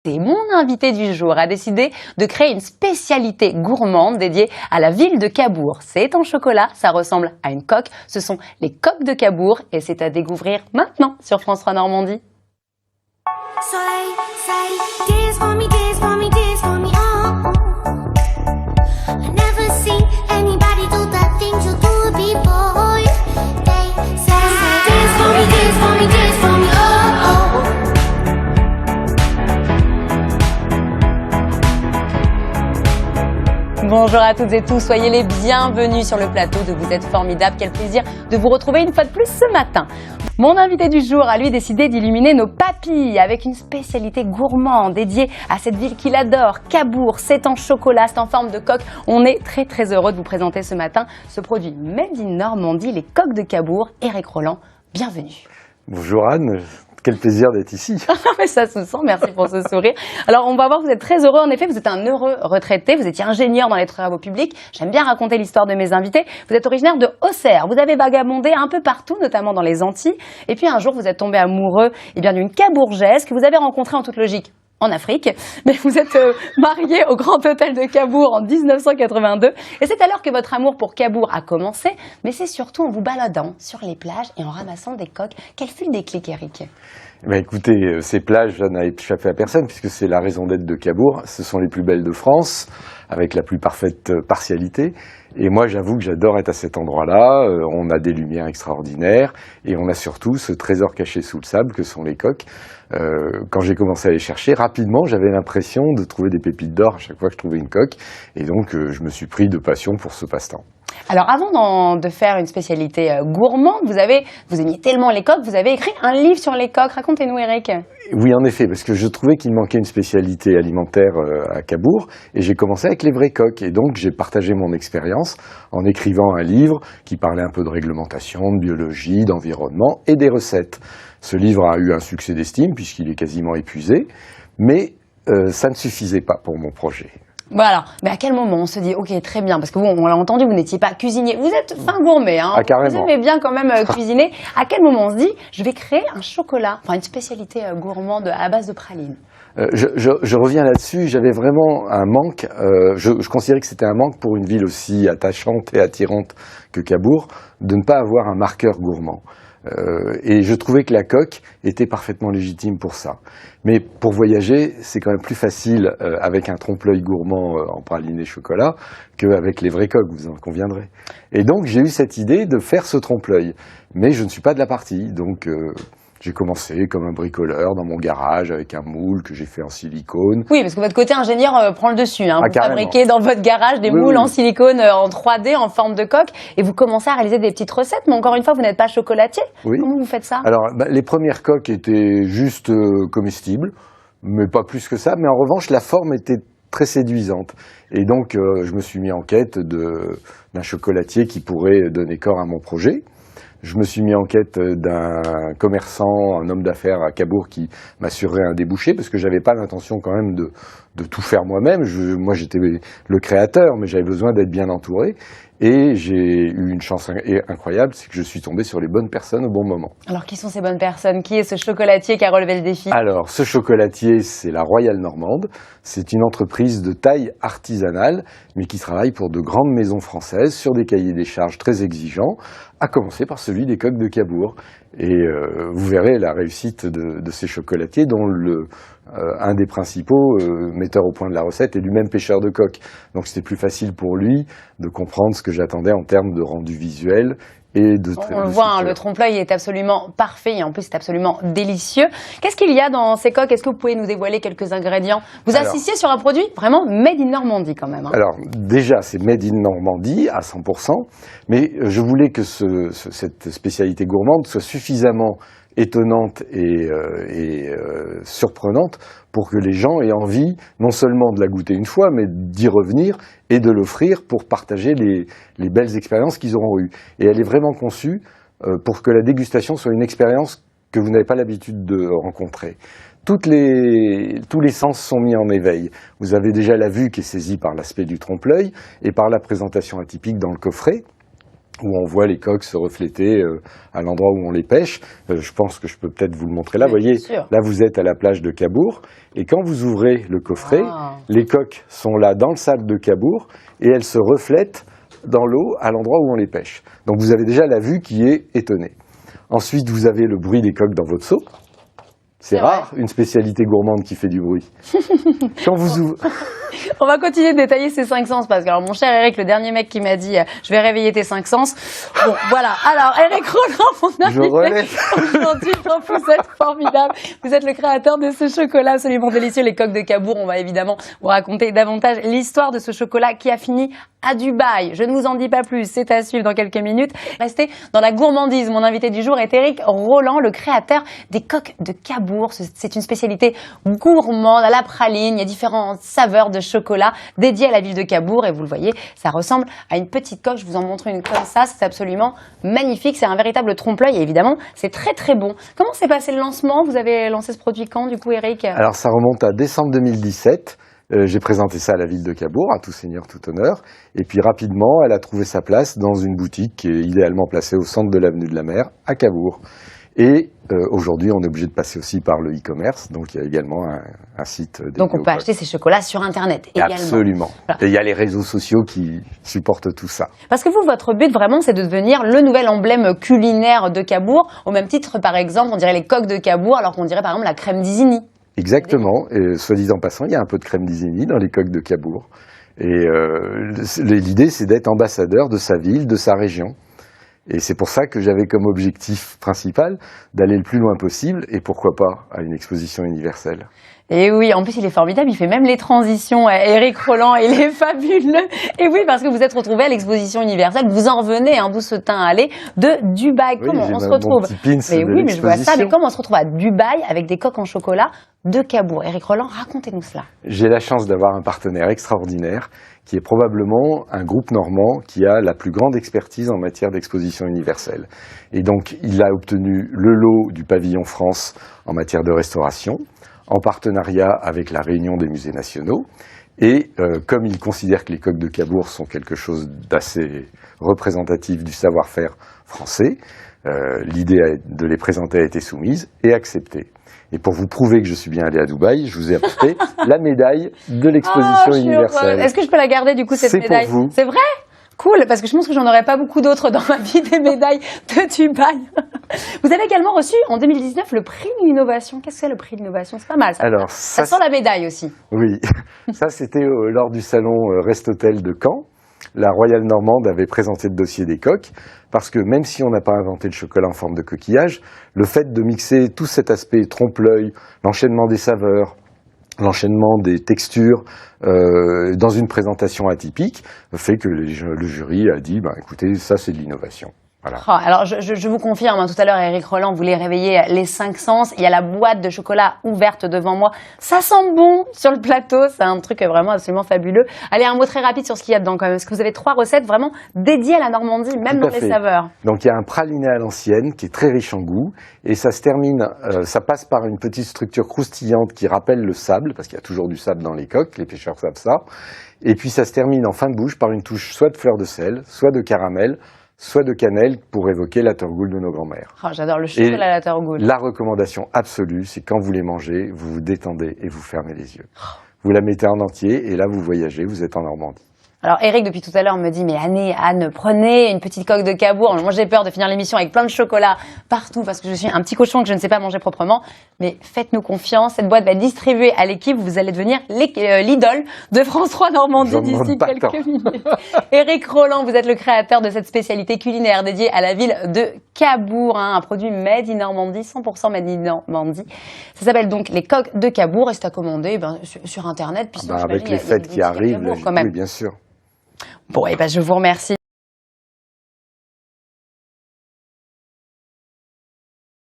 Et mon invité du jour a décidé de créer une spécialité gourmande dédiée à la ville de Cabourg. C'est en chocolat, ça ressemble à une coque. Ce sont les coques de Cabourg et c'est à découvrir maintenant sur France 3 Normandie. Bonjour à toutes et tous, soyez les bienvenus sur le plateau de Vous êtes formidables. Quel plaisir de vous retrouver une fois de plus ce matin. Mon invité du jour a lui décidé d'illuminer nos papilles avec une spécialité gourmande dédiée à cette ville qu'il adore, Cabourg. C'est en chocolat, c'est en forme de coque. On est très heureux de vous présenter ce matin ce produit Made in Normandie, les coques de Cabourg. Éric Roland, bienvenue. Bonjour Anne. Quel plaisir d'être ici. Mais ça se sent, merci pour ce sourire. Alors on va voir, vous êtes très heureux, en effet, vous êtes un heureux retraité, vous étiez ingénieur dans les travaux publics. J'aime bien raconter l'histoire de mes invités. Vous êtes originaire de Auxerre, vous avez vagabondé un peu partout, notamment dans les Antilles. Et puis un jour, vous êtes tombé amoureux d'une Cabourgeaise que vous avez rencontrée en toute logique en Afrique, mais vous êtes marié au Grand Hôtel de Cabourg en 1982 et c'est alors que votre amour pour Cabourg a commencé, mais c'est surtout en vous baladant sur les plages et en ramassant des coques. Quel fut le déclic, Éric ? Écoutez, ces plages, ça n'a échappé à personne puisque c'est la raison d'être de Cabourg. Ce sont les plus belles de France, avec la plus parfaite partialité. Et moi, j'avoue que j'adore être à cet endroit-là. On a des lumières extraordinaires et on a surtout ce trésor caché sous le sable que sont les coques. Quand j'ai commencé à les chercher, rapidement, j'avais l'impression de trouver des pépites d'or à chaque fois que je trouvais une coque. Et donc, je me suis pris de passion pour ce passe-temps. Alors, avant de faire une spécialité gourmande, vous aimiez tellement les coques, vous avez écrit un livre sur les coques. Racontez-nous, Éric. Oui, en effet, parce que je trouvais qu'il manquait une spécialité alimentaire à Cabourg, et j'ai commencé avec les vraies coques. Et donc, j'ai partagé mon expérience en écrivant un livre qui parlait un peu de réglementation, de biologie, d'environnement et des recettes. Ce livre a eu un succès d'estime, puisqu'il est quasiment épuisé, mais ça ne suffisait pas pour mon projet. Voilà, mais à quel moment on se dit, ok, très bien, parce que vous, on l'a entendu, vous n'étiez pas cuisinier, vous êtes fin gourmet, hein, carrément. Vous aimez bien quand même cuisiner. À quel moment on se dit, je vais créer un chocolat, une spécialité gourmande à base de pralines? Je reviens là-dessus, j'avais vraiment un manque, je considérais que c'était un manque pour une ville aussi attachante et attirante que Cabourg, de ne pas avoir un marqueur gourmand. Et je trouvais que la coque était parfaitement légitime pour ça. Mais pour voyager, c'est quand même plus facile avec un trompe-l'œil gourmand en praliné chocolat qu'avec les vraies coques, vous en conviendrez. Et donc j'ai eu cette idée de faire ce trompe-l'œil. Mais je ne suis pas de la partie, donc j'ai commencé comme un bricoleur dans mon garage avec un moule que j'ai fait en silicone. Oui, parce que votre côté ingénieur prend le dessus. Vous carrément. fabriquez dans votre garage des moules en silicone en 3D, en forme de coque, et vous commencez à réaliser des petites recettes. Mais encore une fois, vous n'êtes pas chocolatier. Oui. Comment vous faites ça? Alors, les premières coques étaient juste comestibles, mais pas plus que ça. Mais en revanche, la forme était très séduisante. Et donc, je me suis mis en quête d'un chocolatier qui pourrait donner corps à mon projet. Je me suis mis en quête d'un commerçant, un homme d'affaires à Cabourg qui m'assurerait un débouché, parce que j'avais pas l'intention quand même de tout faire moi-même. Moi, j'étais le créateur, mais j'avais besoin d'être bien entouré. Et j'ai eu une chance incroyable, c'est que je suis tombé sur les bonnes personnes au bon moment. Alors, qui sont ces bonnes personnes? Qui est ce chocolatier qui a relevé le défi? Alors, ce chocolatier, c'est la Royale Normande. C'est une entreprise de taille artisanale, mais qui travaille pour de grandes maisons françaises sur des cahiers des charges très exigeants, à commencer par celui des coques de Cabourg. Et vous verrez la réussite de ces chocolatiers, dont un des principaux metteurs au point de la recette est lui-même pêcheur de coques. Donc c'était plus facile pour lui de comprendre ce que j'attendais en termes de rendu visuel. Et on le voit, le trompe-l'œil est absolument parfait et en plus c'est absolument délicieux. Qu'est-ce qu'il y a dans ces coques? Est-ce que vous pouvez nous dévoiler quelques ingrédients? Vous assistiez sur un produit vraiment made in Normandie quand même. Alors déjà c'est made in Normandie à 100%, mais je voulais que cette spécialité gourmande soit suffisamment étonnante et surprenante pour que les gens aient envie non seulement de la goûter une fois, mais d'y revenir et de l'offrir pour partager les belles expériences qu'ils auront eues. Et elle est vraiment conçue pour que la dégustation soit une expérience que vous n'avez pas l'habitude de rencontrer. Tous les sens sont mis en éveil. Vous avez déjà la vue qui est saisie par l'aspect du trompe-l'œil et par la présentation atypique dans le coffret. où on voit les coques se refléter à l'endroit où on les pêche. Je pense que je peux peut-être vous le montrer là. Vous voyez, là vous êtes à la plage de Cabourg, et quand vous ouvrez le coffret, les coques sont là dans le sable de Cabourg, et elles se reflètent dans l'eau à l'endroit où on les pêche. Donc vous avez déjà la vue qui est étonnée. Ensuite, vous avez le bruit des coques dans votre seau. C'est rare, une spécialité gourmande qui fait du bruit. Quand vous ouvrez... On va continuer de détailler ces 5 sens parce que, alors, mon cher Eric, le dernier mec qui m'a dit je vais réveiller tes 5 sens. Bon, voilà. Alors, Eric Rolland, mon invité aujourd'hui, vous êtes formidable. Vous êtes le créateur de ce chocolat absolument délicieux, les coques de Cabourg. On va évidemment vous raconter davantage l'histoire de ce chocolat qui a fini à Dubaï. Je ne vous en dis pas plus, c'est à suivre dans quelques minutes. Restez dans la gourmandise. Mon invité du jour est Eric Rolland, le créateur des coques de Cabourg. C'est une spécialité gourmande à la praline. Il y a différentes saveurs de chocolat dédiées à la ville de Cabourg. Et vous le voyez, ça ressemble à une petite coque. Je vous en montre une comme ça. C'est absolument magnifique. C'est un véritable trompe-l'œil. Et évidemment, c'est très très bon. Comment s'est passé le lancement? Vous avez lancé ce produit quand, du coup, Eric? Alors, ça remonte à décembre 2017. J'ai présenté ça à la ville de Cabourg, à tout seigneur, tout honneur. Et puis rapidement, elle a trouvé sa place dans une boutique qui est idéalement placée au centre de l'avenue de la Mer, à Cabourg. Et aujourd'hui, on est obligé de passer aussi par le e-commerce. Donc il y a également un site. Donc on peut acheter ces chocolats sur Internet également. Absolument. Voilà. Et il y a les réseaux sociaux qui supportent tout ça. Parce que vous, votre but vraiment, c'est de devenir le nouvel emblème culinaire de Cabourg. Au même titre, par exemple, on dirait les coques de Cabourg, alors qu'on dirait par exemple la crème d'Isigny. Exactement. Et soit dit en passant, il y a un peu de crème d'Isigny dans les coques de Cabourg. Et l'idée, c'est d'être ambassadeur de sa ville, de sa région. Et c'est pour ça que j'avais comme objectif principal d'aller le plus loin possible, et pourquoi pas à une exposition universelle. Et oui, en plus il est formidable, il fait même les transitions. Eric Rolland, il est fabuleux. Et oui, parce que vous êtes retrouvé à l'exposition universelle, vous en revenez, d'où ce teint allé, de Dubaï. Oui, comment on se retrouve? Mais oui, mais je vois ça. Mais comment on se retrouve à Dubaï avec des coques en chocolat de Cabourg? Eric Rolland, racontez-nous cela. J'ai la chance d'avoir un partenaire extraordinaire qui est probablement un groupe normand qui a la plus grande expertise en matière d'exposition universelle. Et donc, il a obtenu le lot du pavillon France en matière de restauration, en partenariat avec la Réunion des musées nationaux. Et comme il considère que les coques de Cabourg sont quelque chose d'assez représentatif du savoir-faire français, l'idée de les présenter a été soumise et acceptée. Et pour vous prouver que je suis bien allé à Dubaï, je vous ai apporté la médaille de l'exposition universelle. Est-ce que je peux la garder du coup, cette médaille? C'est pour vous. C'est vrai? Cool, parce que je pense que j'en aurais pas beaucoup d'autres dans ma vie, des médailles de Dubaï. Vous avez également reçu en 2019 le prix de l'innovation. Qu'est-ce que c'est le prix de l'innovation? C'est pas mal ça. Alors, ça sent la médaille aussi. Oui, ça c'était lors du salon Rest-Hôtel de Caen. La Royale Normande avait présenté le dossier des coques, parce que même si on n'a pas inventé le chocolat en forme de coquillage, le fait de mixer tout cet aspect trompe-l'œil, l'enchaînement des saveurs, l'enchaînement des textures dans une présentation atypique, fait que le jury a dit, écoutez, ça c'est de l'innovation. Voilà. Oh, alors, je vous confirme, tout à l'heure, Eric Rolland voulait réveiller les 5 sens. Il y a la boîte de chocolat ouverte devant moi. Ça sent bon sur le plateau. C'est un truc vraiment absolument fabuleux. Allez, un mot très rapide sur ce qu'il y a dedans quand même. Parce que vous avez 3 recettes vraiment dédiées à la Normandie, même dans les saveurs. Donc, il y a un praliné à l'ancienne qui est très riche en goût. Et ça se termine, ça passe par une petite structure croustillante qui rappelle le sable, parce qu'il y a toujours du sable dans les coques. Les pêcheurs savent ça. Et puis, ça se termine en fin de bouche par une touche soit de fleur de sel, soit de caramel, soit de cannelle pour évoquer l'attergoul de nos grands-mères. Oh, j'adore le chocolat à l'attergoul. La recommandation absolue, c'est quand vous les mangez, vous vous détendez et vous fermez les yeux. Vous la mettez en entier et là vous voyagez, vous êtes en Normandie. Alors Eric, depuis tout à l'heure, me dit, mais Anne, prenez une petite coque de Cabourg. Moi j'ai peur de finir l'émission avec plein de chocolat partout parce que je suis un petit cochon que je ne sais pas manger proprement. Mais faites-nous confiance, cette boîte va être distribuée à l'équipe. Vous allez devenir l'idole de France 3 Normandie d'ici quelques minutes. Eric Rolland, vous êtes le créateur de cette spécialité culinaire dédiée à la ville de Cabourg, un produit made in Normandie, 100% made in Normandie. Ça s'appelle donc les coques de Cabourg et c'est à commander sur Internet. Puis avec les fêtes qui arrivent, quand même. Oui, bien sûr. Bon, je vous remercie.